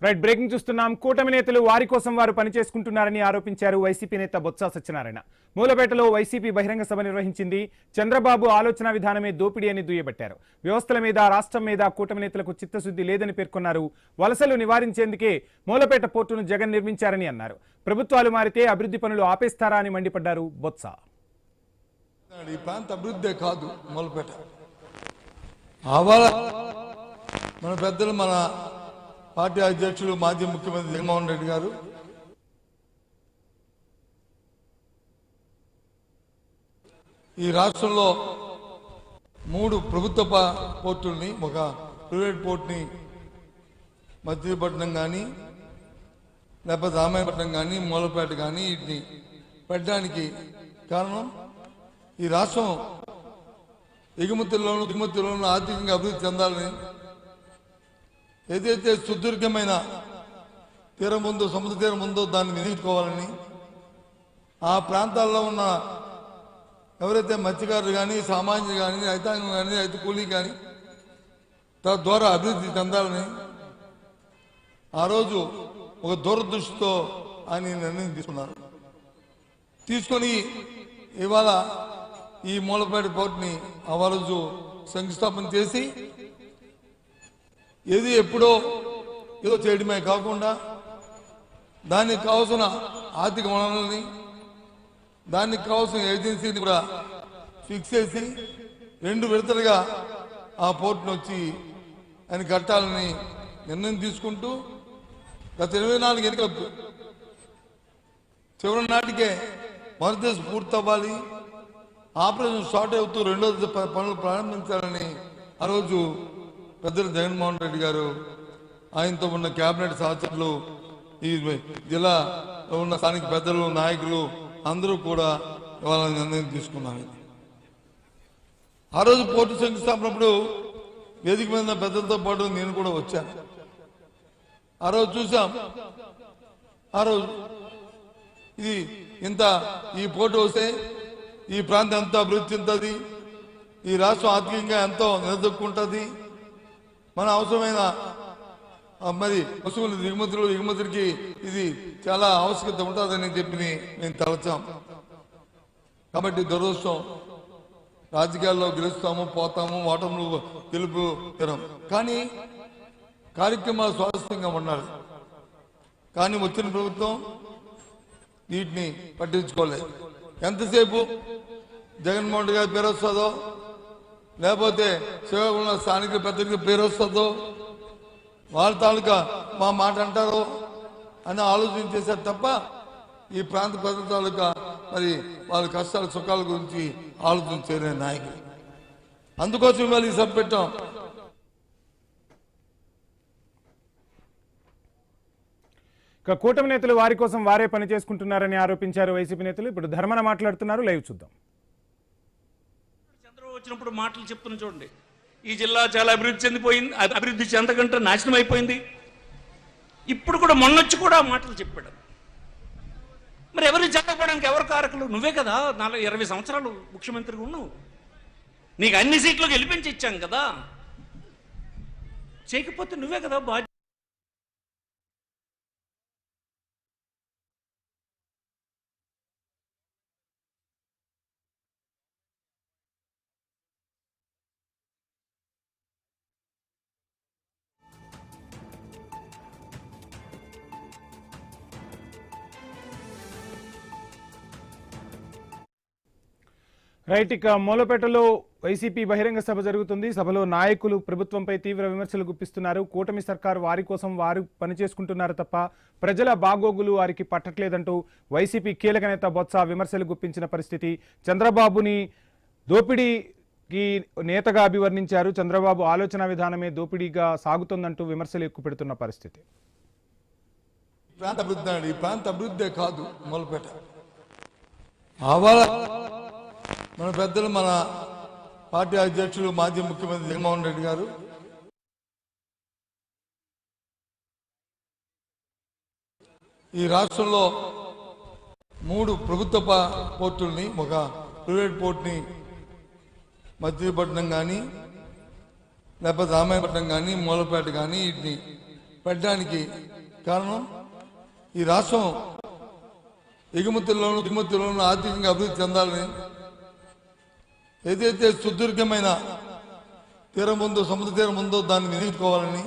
Right breaking చూస్తున్నాం. కూటమి నేతలు వారి కోసం వారు పనిచేసుకుంటున్నారని ఆరోపించారు వైసీపీ నేత బొత్స సత్యనారాయణ. మూలపేటలో వైసీపీ బహిరంగ సభ నిర్వహించింది. చంద్రబాబు ఆలోచన విధానమే దోపిడీ అని దుయ్యబట్టారు. వ్యవస్థల మీద, రాష్ట్రం మీద కూటమి నేతలకు చిత్తశుద్ధి లేదని పేర్కొన్నారు. వలసలు నివారించేందుకే మూలపేట పోర్టును జగన్ నిర్మించారని అన్నారు. ప్రభుత్వాలు మారితే అభివృద్ధి పనులు ఆపేస్తారా అని మండిపడ్డారు బొత్స. ఈ ప్రాంత అభివృద్ధే కాదు మూలపేట. మన పెద్దలు, మన పార్టీ అధ్యక్షులు, మాజీ ముఖ్యమంత్రి జగన్మోహన్ రెడ్డి గారు ఈ రాష్ట్రంలో 3 ప్రభుత్వ పోర్టుల్ని, ఒక ప్రైవేట్ పోర్టుని మచిలీపట్నం కానీ, లేకపోతే రామాయపట్నం కానీ, మూలపేట కానీ వీటిని పెట్టడానికి కారణం ఈ రాష్ట్రం ఎగుమతుల్లోనూ దిగుమతుల్లోనూ ఆర్థికంగా అభివృద్ధి చెందాలని, ఏదైతే సుదీర్ఘమైన తీరం ఉందో, సముద్ర తీరం ఉందో దాన్ని వినియోగించుకోవాలని, ఆ ప్రాంతాల్లో ఉన్న ఎవరైతే మత్స్యకారులు కానీ, సామాన్యులు కానీ, రైతాంగం కానీ, రైతు కూలీ కానీ తద్వారా అభివృద్ధి చెందాలని ఆ రోజు ఒక దూరదృష్టితో ఆయన నిర్ణయం తీసుకున్నారు. తీసుకొని ఇవాళ ఈ మూలపేట పోర్టుని ఆ రోజు శంకుస్థాపన చేసి ఏది ఎప్పుడో ఏదో చేయడమే కాకుండా దానికి కావాల్సిన ఆర్థిక వనరులని, దానికి కావాల్సిన ఏజెన్సీని కూడా ఫిక్స్ చేసి 2 విడతలుగా ఆ పోర్టును వచ్చి ఆయన కట్టాలని నిర్ణయం తీసుకుంటూ గత 24 ఎన్నికల చివరి నాటికే మొదటి దశ పూర్తి అవ్వాలి, ఆపరేషన్ స్టార్ట్ అవుతూ 2వ దశ పనులు ప్రారంభించాలని ఆ రోజు పెద్దలు జగన్మోహన్ రెడ్డి గారు, ఆయనతో ఉన్న కేబినెట్ సహచరులు, ఈ జిల్లాలో ఉన్న స్థానిక పెద్దలు, నాయకులు అందరూ కూడా ఇవాళ నిర్ణయం తీసుకున్నారు. ఆ రోజు పోర్టు శంకుస్థాపనప్పుడు వేదిక మీద పెద్దలతో పాటు నేను కూడా వచ్చాను. ఆ రోజు చూసాం. ఆ రోజు ఇది ఈ పోర్టు వస్తే ఈ ప్రాంతం ఎంతో అభివృద్ధి చెందుతుంది, ఈ రాష్ట్రం ఆర్థికంగా ఎంతో నిలదొక్కుంటుంది, మన అవసరమైన మరి వస్తువులు ఎగుమతులకి ఇది చాలా ఆవశ్యకత ఉంటుందని చెప్పి మేము తలచాం. కాబట్టి దురదృష్టం, రాజకీయాల్లో గెలుస్తాము, పోతాము, ఓటములు గెలుపు తిరం, కానీ కార్యక్రమాలు స్వాస్థ్యంగా ఉండాలి. కానీ వచ్చిన ప్రభుత్వం వీటిని పట్టించుకోలేదు. ఎంతసేపు జగన్మోహన్ రెడ్డి గారి పేరు వస్తుందో, లేకపోతే సేవకున్న స్థానిక పెద్దలకి పేరు వస్తుందో, వాళ్ళ తాలూకా మా మాట అంటారో అని ఆలోచన చేశారు తప్ప ఈ ప్రాంత ప్రజల తాలూకా మరి వాళ్ళ కష్టాల సుఖాల గురించి ఆలోచన చేయలేని నాయకులు. అందుకోసం వాళ్ళు ఈ సభ పెట్టాం. ఇక కూటమి నేతలు వారి కోసం వారే పని చేసుకుంటున్నారని ఆరోపించారు వైసీపీ నేతలు. ఇప్పుడు ధర్మన మాట్లాడుతున్నారు. లైవ్ చూద్దాం. చంద్రబాబు వచ్చినప్పుడు మాటలు చెప్తున్నా చూడండి, ఈ జిల్లా చాలా అభివృద్ధి చెందిపోయింది, అభివృద్ధి చెందకంటే నాశనం అయిపోయింది. ఇప్పుడు కూడా మొన్నొచ్చి కూడా మాటలు చెప్పాడు. మరి ఎవరు జరగకపోవడానికి ఎవరు కారకులు? నువ్వే కదా. 20 సంవత్సరాలు ముఖ్యమంత్రిగా ఉన్నావు, నీకు అన్ని సీట్లు గెలిపించి ఇచ్చాం కదా. చేయకపోతే నువ్వే కదా బాధ్యత. రైట్, ఇక మూలపేటలో వైసీపీ బహిరంగ సభ జరుగుతుంది. సభలో నాయకులు ప్రభుత్వంపై తీవ్ర విమర్శలు గుప్పిస్తున్నారు. కూటమి సర్కారు వారి కోసం వారు పనిచేసుకుంటున్నారు తప్ప ప్రజల బాగోగులు వారికి పట్టట్లేదంటూ వైసీపీ కీలక నేత బొత్స విమర్శలు గుప్పించిన పరిస్థితి. చంద్రబాబుని దోపిడీకి నేతగా అభివర్ణించారు. చంద్రబాబు ఆలోచన విధానమే దోపిడీగా సాగుతుందంటూ విమర్శలు ఎక్కువ పెడుతున్న పరిస్థితి. ఈ ప్రాంత అభివృద్ధే కాదు మూలపేట. మన పెద్దలు, మన పార్టీ అధ్యక్షులు, మాజీ ముఖ్యమంత్రి జగన్మోహన్ రెడ్డి గారు ఈ రాష్ట్రంలో 3 ప్రభుత్వ పోర్టుల్ని, ఒక ప్రైవేట్ పోర్టుని మచిలీపట్నం కానీ, లేకపోతే రామాయపట్నం కానీ, మూలపేట కానీ వీటిని పెట్టడానికి కారణం ఈ రాష్ట్రం దిగుమతుల్లోనూ ఆర్థికంగా అభివృద్ధి చెందాలని, ఏదైతే సుదీర్ఘమైన తీరం ఉందో, సముద్ర తీరం ఉందో దాన్ని వినియోగించుకోవాలని